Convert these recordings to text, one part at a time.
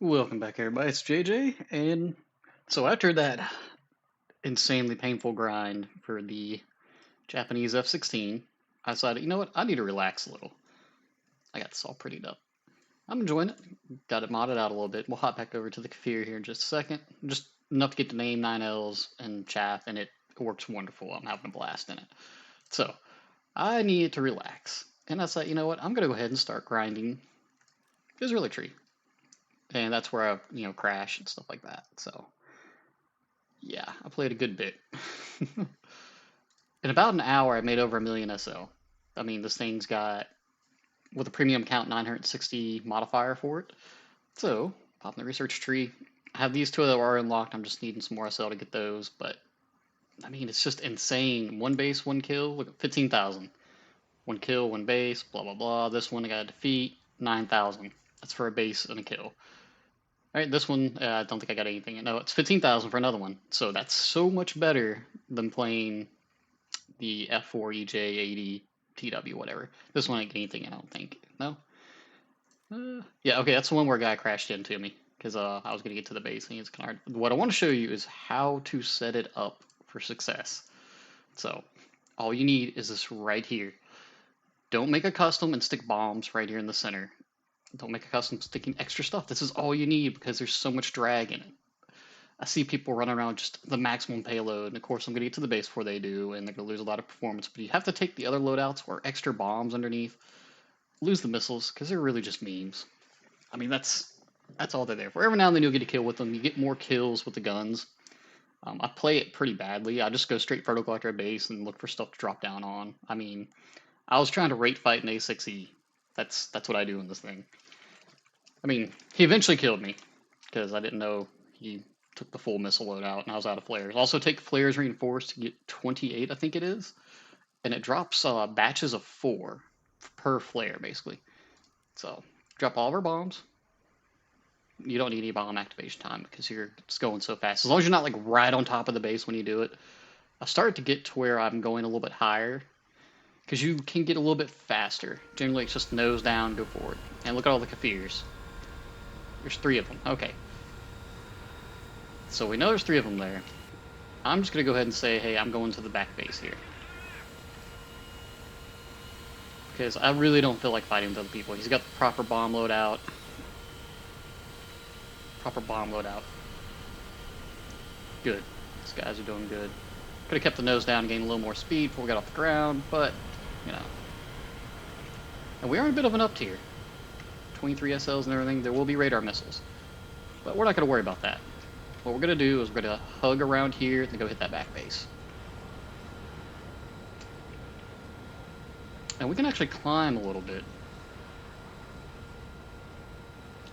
Welcome back, everybody. It's JJ, and so after that insanely painful grind for the Japanese F-16, I decided, you know what, I need to relax a little. I got this all prettied up. I'm enjoying it. Got it modded out a little bit. We'll hop back over to the Kfir here in just a second. Just enough to get the name 9Ls and chaff, and it works wonderful. I'm having a blast in it. So I needed to relax, and I said, you know what, I'm gonna go ahead and start grinding Israeli tree, and that's where I, crash and stuff like that. So yeah, I played a good bit. In about an hour, I made over a million SL. I mean, this thing's got, with a premium count, 960 modifier for it. So, pop in the research tree. I have these two that are unlocked. I'm just needing some more SL to get those. But, I mean, it's just insane. One base, one kill. Look at 15,000. One kill, one base, blah, blah, blah. This one I got to defeat, 9,000. That's for a base and a kill. All right, this one, I don't think I got anything. No, it's 15,000 for another one. So that's so much better than playing the F4EJ80 TW, whatever. This one ain't anything, I don't think. No? Yeah, okay, that's the one where a guy crashed into me because I was going to get to the base and he's kind of. What I want to show you is how to set it up for success. So, all you need is this right here. Don't make a custom and stick bombs right here in the center. Don't make a custom sticking extra stuff. This is all you need because there's so much drag in it. I see people running around just the maximum payload, and of course I'm going to get to the base before they do, and they're going to lose a lot of performance, but you have to take the other loadouts or extra bombs underneath, lose the missiles, because they're really just memes. I mean, that's all they're there for. Every now and then you'll get a kill with them. You get more kills with the guns. I play it pretty badly. I just go straight vertical after a base and look for stuff to drop down on. I mean, I was trying to rate fight an A6E. That's what I do in this thing. I mean, he eventually killed me, because I didn't know he took the full missile loadout, and I was out of flares. Also take flares reinforced to get 28, I think it is. And it drops batches of 4 per flare, basically. So, drop all of our bombs. You don't need any bomb activation time because you're just going so fast. As long as you're not like right on top of the base when you do it. I started to get to where I'm going a little bit higher because you can get a little bit faster. Generally, it's just nose down, go forward. And look at all the Kafirs. There's 3 of them. Okay. So we know there's 3 of them there. I'm just going to go ahead and say, hey, I'm going to the back base here. Because I really don't feel like fighting with other people. He's got the proper bomb loadout. Good. These guys are doing good. Could have kept the nose down and gained a little more speed before we got off the ground, but, you know. And we are in a bit of an up tier. 23 SLs and everything. There will be radar missiles. But we're not going to worry about that. What we're going to do is we're going to hug around here and go hit that back base. And we can actually climb a little bit.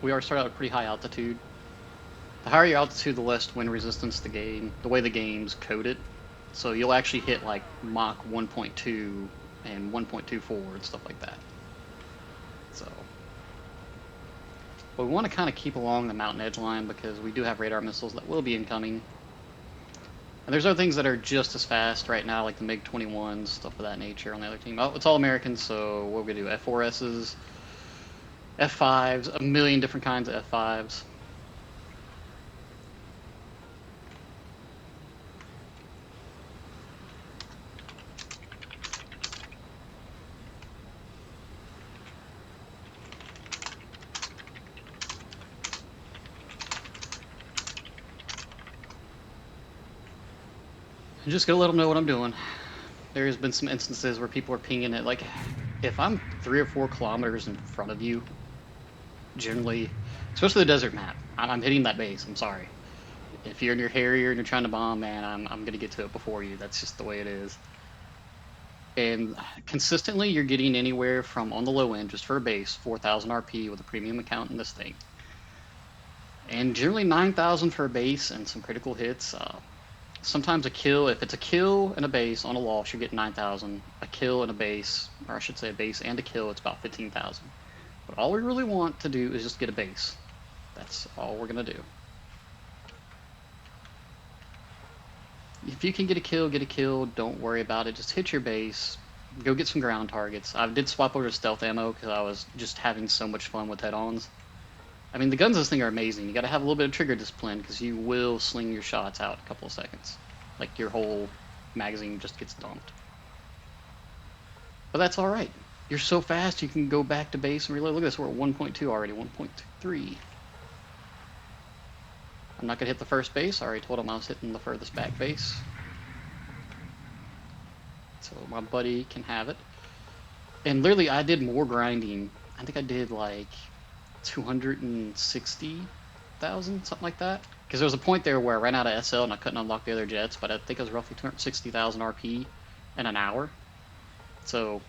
We are starting at a pretty high altitude. The higher your altitude, the less wind resistance the game, the way the game's coded. So you'll actually hit like Mach 1.2 and 1.24 and stuff like that. So, but we want to kind of keep along the mountain edge line because we do have radar missiles that will be incoming. And there's other things that are just as fast right now, like the MiG-21s, stuff of that nature on the other team. Oh, it's all Americans, so what we're going to do, F4Ss, F5s, a million different kinds of F5s. I'm just gonna let them know what I'm doing. There's been some instances where people are pinging it. Like, if I'm 3 or 4 kilometers in front of you, generally, especially the desert map, I'm hitting that base. I'm sorry. If you're in your Harrier and you're trying to bomb, man, I'm gonna get to it before you. That's just the way it is. And consistently, you're getting anywhere from, on the low end, just for a base, 4,000 RP with a premium account in this thing. And generally 9,000 for a base and some critical hits. Sometimes a kill, if it's a kill and a base on a loss, you get 9,000. A kill and a base, or I should say a base and a kill, it's about 15,000. But all we really want to do is just get a base. That's all we're going to do. If you can get a kill, don't worry about it. Just hit your base, go get some ground targets. I did swap over to stealth ammo because I was just having so much fun with head-ons. I mean, the guns of this thing are amazing. You got to have a little bit of trigger discipline because you will sling your shots out in a couple of seconds. Like your whole magazine just gets dumped. But that's all right. You're so fast you can go back to base and reload. Look at this, we're at 1.2 already, 1.3. I'm not gonna hit the first base. I already told him I was hitting the furthest back base. So my buddy can have it. And literally, I did more grinding. I think I did like 260,000, something like that. Because there was a point there where I ran out of SL and I couldn't unlock the other jets, but I think it was roughly 260,000 RP in an hour. So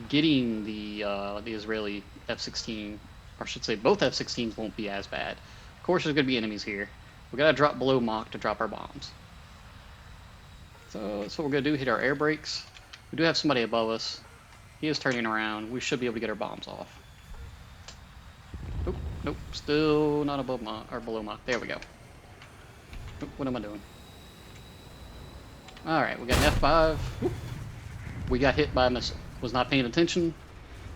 getting the Israeli F-16, or I should say both F-16s, won't be as bad. Of course, there's going to be enemies here. We got to drop below Mach to drop our bombs. So that's what we're going to do, hit our air brakes. We do have somebody above us. He is turning around. We should be able to get our bombs off. Nope, nope, still not above Mach, or below Mach. There we go. Oop, what am I doing? Alright, we got an F5. Oop. We got hit by a missile. Was not paying attention.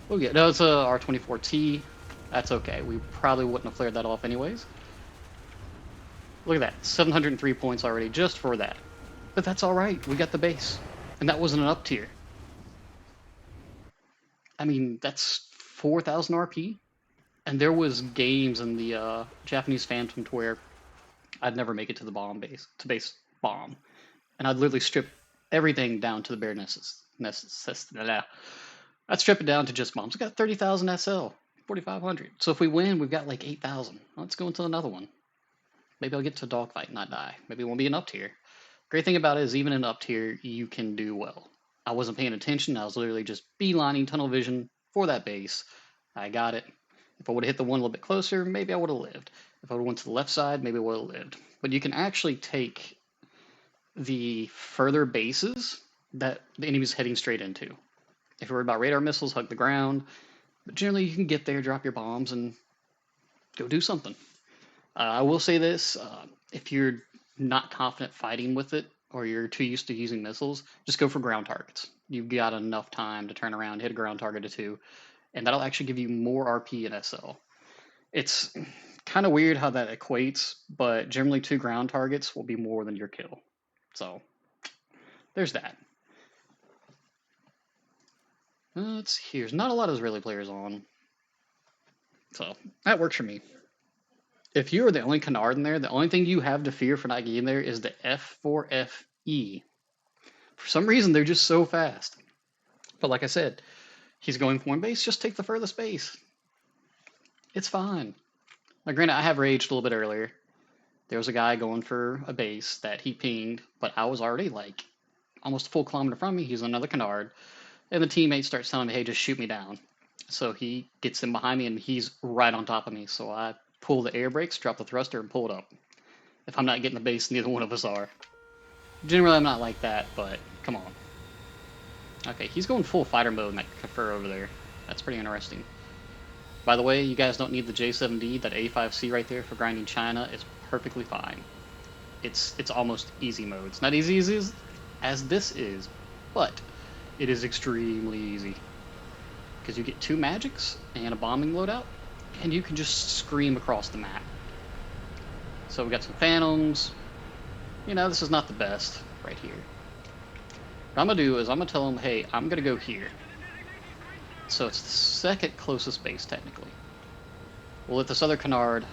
We'll get, no, it's a R-24T. That's okay. We probably wouldn't have flared that off anyways. Look at that. 703 points already just for that. But that's alright. We got the base. And that wasn't an up tier. I mean, that's 4,000 RP. And there was games in the Japanese Phantom to where I'd never make it to the bomb base, to base bomb. And I'd literally strip everything down to the bare necessities. I'd strip it down to just bombs. We got 30,000 SL, 4,500. So if we win, we've got like 8,000. Let's go into another one. Maybe I'll get to a dogfight and not die. Maybe it won't be an up tier. Great thing about it is even in up tier, you can do well. I wasn't paying attention. I was literally just beelining tunnel vision for that base. I got it. If I would have hit the one a little bit closer, maybe I would have lived. If I would have went to the left side, maybe I would have lived. But you can actually take the further bases that the enemy's heading straight into. If you're worried about radar missiles, hug the ground. But generally, you can get there, drop your bombs, and go do something. I will say this, if you're not confident fighting with it, or you're too used to using missiles, just go for ground targets. You've got enough time to turn around, hit a ground target or two, and that'll actually give you more RP and SL. It's kind of weird how that equates, but generally 2 ground targets will be more than your kill. So, there's that. Let's see, there's not a lot of Israeli players on. So, that works for me. If you are the only Canard in there, the only thing you have to fear for not getting there is the F4FE. For some reason, they're just so fast. But like I said, he's going for one base, just take the furthest base. It's fine. Now, granted, I have raged a little bit earlier. There was a guy going for a base that he pinged, but I was already like almost a full kilometer from me. He's another Canard. And the teammate starts telling me, hey, just shoot me down. So he gets in behind me and he's right on top of me. So I pull the air brakes, drop the thruster, and pull it up. If I'm not getting the base, neither one of us are. Generally, I'm not like that, but come on. Okay, he's going full fighter mode in that Kfir over there. That's pretty interesting. By the way, you guys don't need the J7D. That A5C right there for grinding China is perfectly fine. It's almost easy mode. It's not easy as this is, but it is extremely easy. Because you get 2 magics and a bombing loadout, and you can just scream across the map. So we got some phantoms. You know, this is not the best right here. What I'm going to do is I'm going to tell them, hey, I'm going to go here. So it's the second closest base, technically. We'll let this other Canard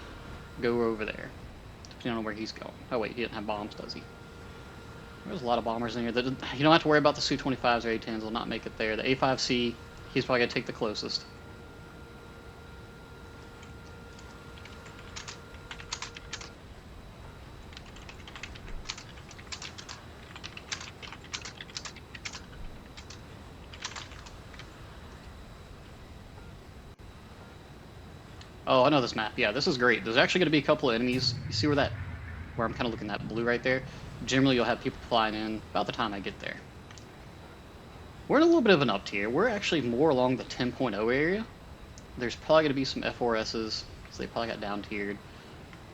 go over there, depending on where he's going. Oh wait, he didn't have bombs, does he? There's a lot of bombers in here. That you don't have to worry about the Su-25s or A-10s. They'll not make it there. The A5C, he's probably going to take the closest. Oh, I know this map. Yeah, this is great. There's actually going to be a couple of enemies. You see where I'm kind of looking at that blue right there? Generally, you'll have people flying in about the time I get there. We're in a little bit of an up tier. We're actually more along the 10.0 area. There's probably going to be some F4Ss, so they probably got down tiered.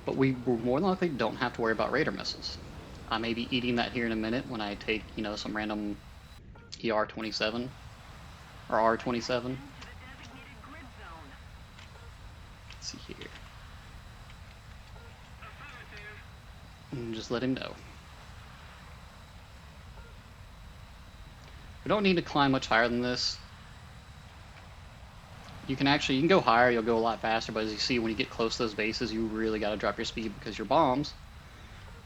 But we more than likely don't have to worry about radar missiles. I may be eating that here in a minute when I take, you know, some random ER-27 or R-27. Let's see here. and just let him know. We don't need to climb much higher than this. You can go higher, you'll go a lot faster, but as you see, when you get close to those bases, you really got to drop your speed because your bombs,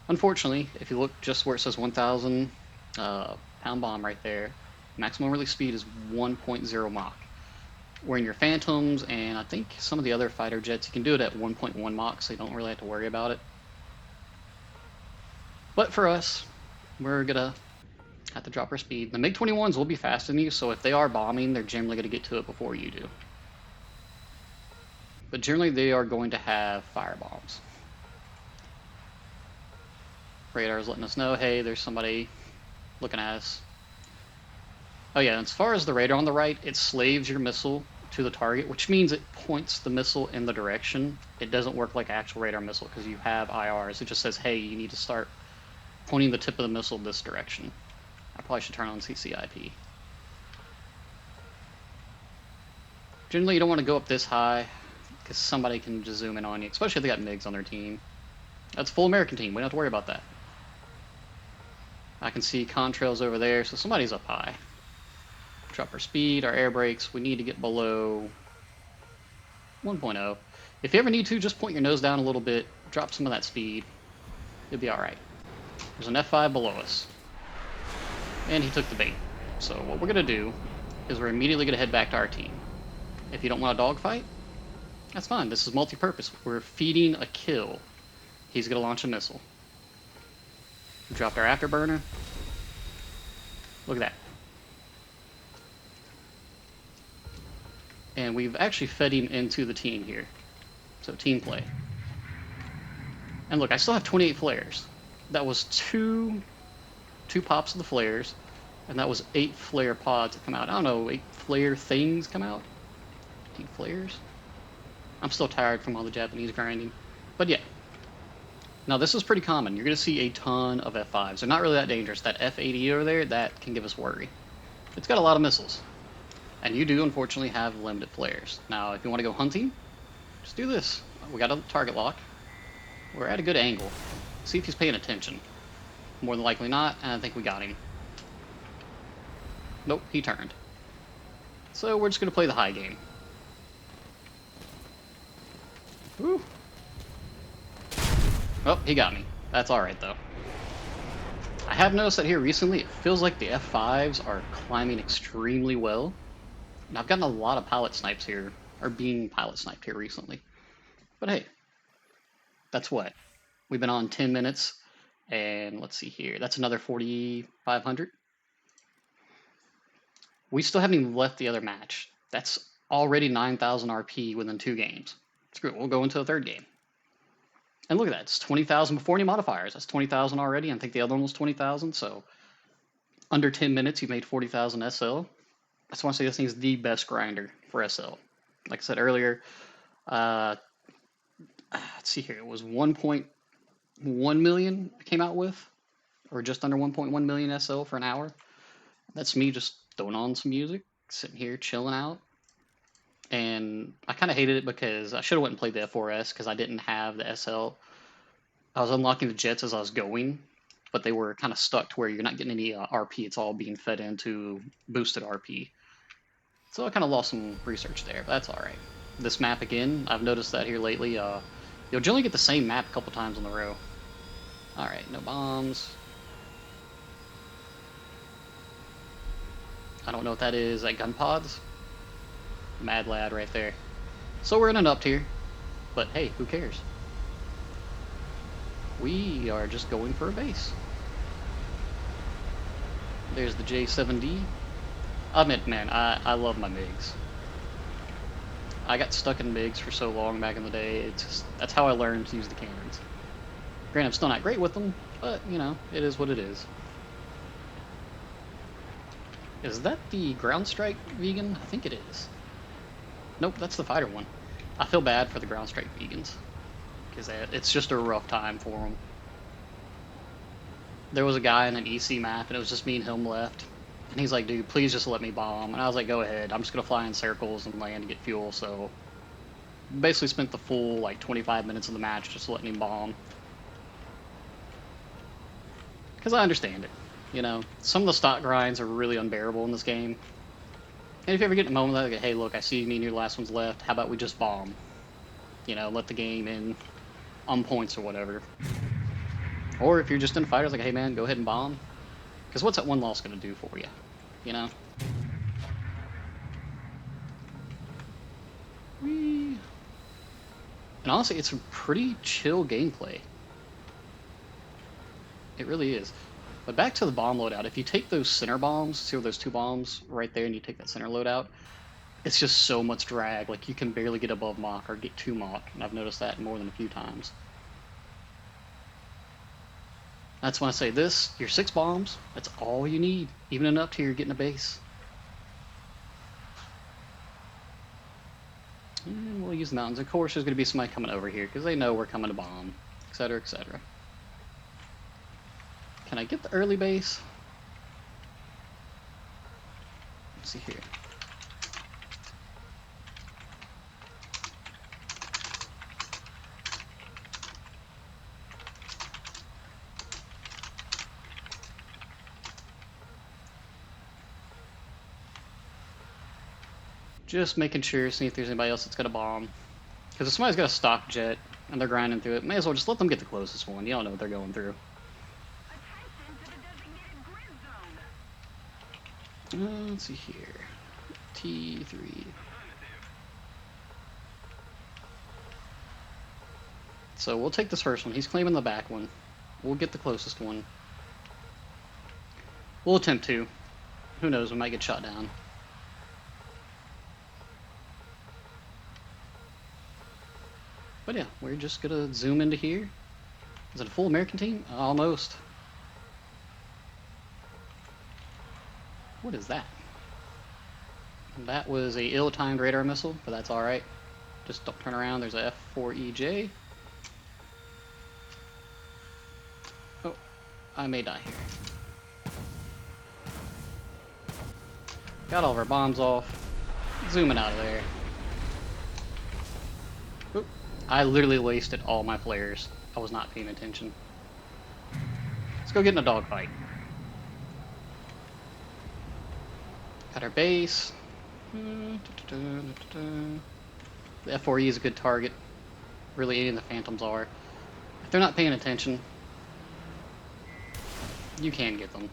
unfortunately, if you look just where it says 1,000 pound bomb right there, maximum release speed is 1.0 Mach. Where in your Phantoms and I think some of the other fighter jets, you can do it at 1.1 Mach, so you don't really have to worry about it. But for us, we're gonna have to drop our speed. The MiG-21s will be faster than you, so if they are bombing, they're generally gonna get to it before you do. But generally, they are going to have fire bombs. Radar is letting us know, hey, there's somebody looking at us. Oh yeah, and as far as the radar on the right, it slaves your missile to the target, which means it points the missile in the direction. It doesn't work like actual radar missile because you have IRs. It just says, hey, you need to start pointing the tip of the missile this direction. I probably should turn on CCIP. Generally, you don't want to go up this high because somebody can just zoom in on you, especially if they got MiGs on their team. That's a full American team. We don't have to worry about that. I can see contrails over there, so somebody's up high. Drop our speed, our air brakes. We need to get below 1.0. If you ever need to, just point your nose down a little bit, drop some of that speed. You'll be alright. There's an F5 below us. And he took the bait. So what we're going to do is we're immediately going to head back to our team. If you don't want a dogfight, that's fine. This is multi-purpose. We're feeding a kill. He's going to launch a missile. We dropped our afterburner. Look at that. And we've actually fed him into the team here. So team play. And look, I still have 28 flares. That was two pops of the flares, and that was 8 flare pods that come out. I don't know, 8 flare things come out? 8 flares? I'm still tired from all the Japanese grinding. But yeah. Now this is pretty common. You're going to see a ton of F5s. They're not really that dangerous. That F80 over there, that can give us worry. It's got a lot of missiles. And you do, unfortunately, have limited flares. Now, if you want to go hunting, just do this. We got a target lock. We're at a good angle. See if he's paying attention. More than likely not, and I think we got him. Nope, he turned. So we're just going to play the high game. Woo. Oh, he got me. That's alright, though. I have noticed that here recently, it feels like the F5s are climbing extremely well. And I've gotten a lot of pilot snipes here, or being pilot sniped here recently. But hey, that's what? We've been on 10 minutes, and let's see here. That's another 4,500. We still haven't even left the other match. That's already 9,000 RP within 2 games. Screw it, we'll go into the 3rd game. And look at that, it's 20,000 before any modifiers. That's 20,000 already. I think the other one was 20,000, so under 10 minutes, you made 40,000 SL. I just want to say this thing is the best grinder for SL. Like I said earlier, let's see here, it was 1.1 million I came out with, or just under 1.1 million SL for an hour. That's me just throwing on some music, sitting here chilling out. And I kind of hated it because I should have went and played the F4S because I didn't have the SL. I was unlocking the jets as I was going, but they were kind of stuck to where you're not getting any RP. It's all being fed into boosted RP. So I kind of lost some research there, but that's alright. This map again, I've noticed that here lately. You'll generally get the same map a couple times in a row. Alright, no bombs. I don't know what that is. Like gun pods? Mad lad right there. So we're in an up tier, but hey, who cares? We are just going for a base. There's the J7D. I admit, man, I love my MiGs. I got stuck in MiGs for so long back in the day. It's just, that's how I learned to use the cannons. Granted, I'm still not great with them, but, you know, it is what it is. Is that the ground strike vegan? I think it is. Nope, that's the fighter one. I feel bad for the ground strike vegans, because it's just a rough time for them. There was a guy in an EC map, and it was just me and him left. And he's like, dude, please just let me bomb. And I was like, go ahead. I'm just going to fly in circles and land to get fuel. So basically spent the full, like, 25 minutes of the match just letting him bomb. Because I understand it. You know, some of the stock grinds are really unbearable in this game. And if you ever get in a moment like, hey, look, I see me and your last one's left, how about we just bomb? You know, let the game in on points or whatever. Or if you're just in a fight, it's like, hey man, go ahead and bomb. Because what's that one loss going to do for you? You know? Whee. And honestly, it's a pretty chill gameplay. It really is. But back to the bomb loadout. If you take those center bombs, see those two bombs right there, and you take that center loadout, it's just so much drag. Like, you can barely get above Mach or get to Mach. And I've noticed that more than a few times. That's when I say this, your 6 bombs, that's all you need. Even enough to you're getting a base. And we'll use the mountains. Of course, there's going to be somebody coming over here because they know we're coming to bomb, etc., etc. Can I get the early base? Let's see here. Just making sure, see if there's anybody else that's got a bomb. Because if somebody's got a stock jet and they're grinding through it, may as well just let them get the closest one. You don't know what they're going through. Let's see here. T3. So we'll take this first one. He's claiming the back one. We'll get the closest one. We'll attempt to. Who knows, we might get shot down. But yeah, we're just gonna zoom into here. Is it a full American team? Almost. What is that? That was a ill-timed radar missile, but that's alright. Just don't turn around, there's a F-16AJ. Oh, I may die here. Got all of our bombs off. Zooming out of there. Oop. I literally wasted all my flares. I was not paying attention. Let's go get in a dogfight. Got our base. The F4E is a good target. Really, any of the Phantoms are. If they're not paying attention, you can get them.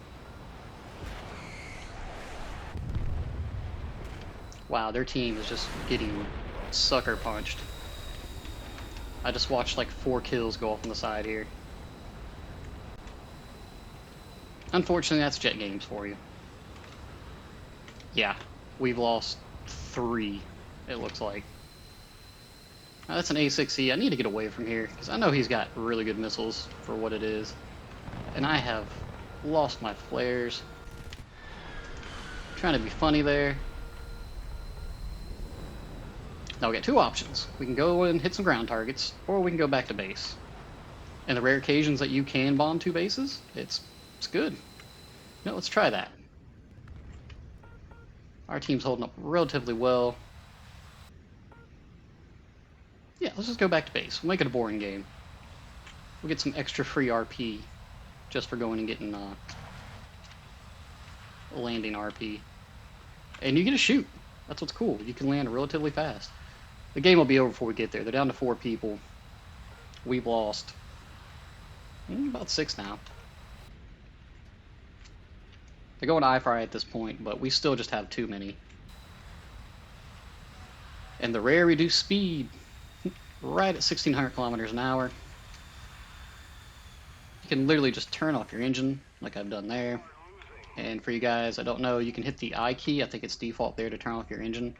Wow, their team is just getting sucker punched. I just watched like 4 kills go off on the side here. Unfortunately, that's Jet Games for you. Yeah, we've lost 3, it looks like. Now, that's an A6E. I need to get away from here, because I know he's got really good missiles for what it is. And I have lost my flares. Trying to be funny there. Now we got 2 options. We can go and hit some ground targets, or we can go back to base. And the rare occasions that you can bomb 2 bases, it's good. No, let's try that. Our team's holding up relatively well. Yeah, let's just go back to base. We'll make it a boring game. We'll get some extra free RP just for going and getting landing RP. And you get to shoot. That's what's cool. You can land relatively fast. The game will be over before we get there. They're down to 4 people. We've lost about 6 now. They're going I-Fry at this point, but we still just have too many. And the rare reduced speed, right at 1,600 kilometers an hour. You can literally just turn off your engine, like I've done there. And for you guys, I don't know, you can hit the I key. I think it's default there to turn off your engine.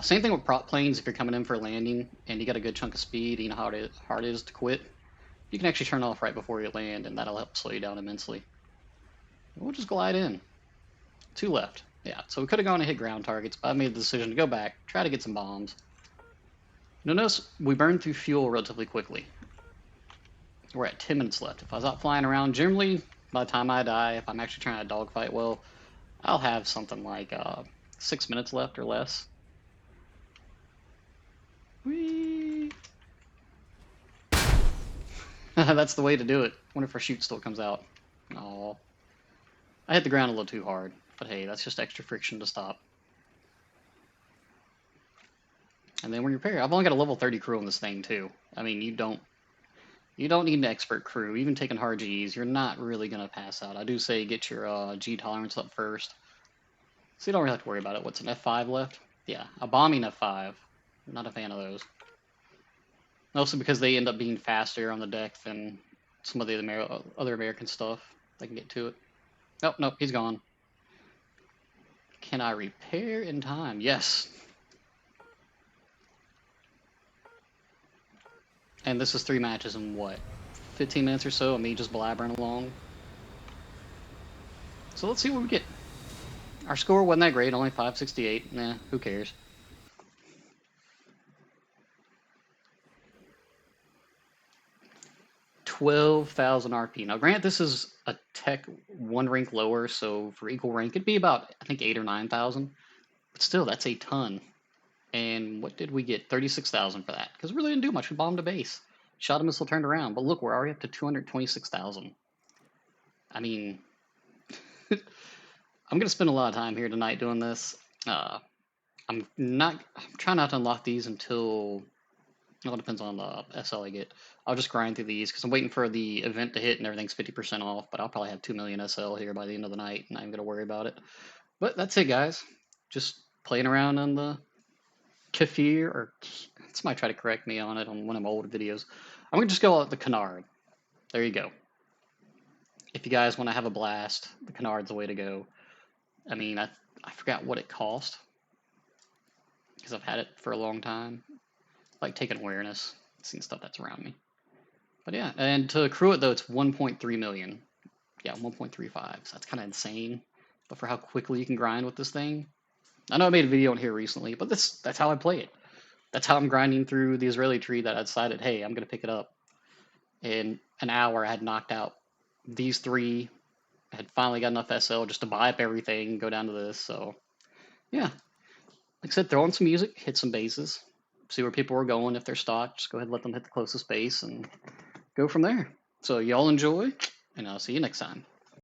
Same thing with prop planes. If you're coming in for a landing and you got a good chunk of speed, you know how hard it is to quit. You can actually turn it off right before you land, and that'll help slow you down immensely. We'll just glide in. 2 left. Yeah, so we could have gone and hit ground targets, but I made the decision to go back, try to get some bombs. Notice we burned through fuel relatively quickly. We're at 10 minutes left. If I was out flying around, generally, by the time I die, if I'm actually trying to dogfight well, I'll have something like 6 minutes left or less. Whee! That's the way to do it. Wonder if our shoot still comes out. Oh, I hit the ground a little too hard, but hey, that's just extra friction to stop. And then when you repair, I've only got a level 30 crew on this thing too. I mean, you don't need an expert crew. Even taking hard Gs, you're not really gonna pass out. I do say get your G tolerance up first, so you don't really have to worry about it. What's an F5 left? Yeah, a bombing F5. Not a fan of those. Mostly because they end up being faster on the deck than some of the other American stuff. I can get to it. Oh, nope, he's gone. Can I repair in time? Yes. And this is 3 matches in what? 15 minutes or so of me just blabbering along. So let's see what we get. Our score wasn't that great, only 568. Nah, who cares? 12,000 RP. Now, grant this is a tech 1 rank lower, so for equal rank, it'd be about, I think, 8 or 9,000. But still, that's a ton. And what did we get? 36,000 for that. Because we really didn't do much. We bombed a base. Shot a missile, turned around. But look, we're already up to 226,000. I mean, I'm going to spend a lot of time here tonight doing this. I'm trying not to unlock these until, well, it depends on the SL I get. I'll just grind through these because I'm waiting for the event to hit and everything's 50% off. But I'll probably have 2 million SL here by the end of the night, and I'm going to worry about it. But that's it, guys. Just playing around on the Kfir, or somebody try to correct me on it on one of my older videos. I'm gonna just go with the Canard. There you go. If you guys want to have a blast, the Canard's the way to go. I mean, I forgot what it cost because I've had it for a long time. Like taking awareness, seeing stuff that's around me. But yeah, and to accrue it though, it's 1.3 million. Yeah, 1.35. So that's kind of insane. But for how quickly you can grind with this thing, I know I made a video on here recently, but that's how I play it. That's how I'm grinding through the Israeli tree that I decided, hey, I'm going to pick it up. In an hour, I had knocked out these three. I had finally got enough SL just to buy up everything, go down to this. So, yeah. Like I said, throw in some music, hit some bases, see where people are going. If they're stocked, just go ahead and let them hit the closest base and go from there. So, y'all enjoy, and I'll see you next time.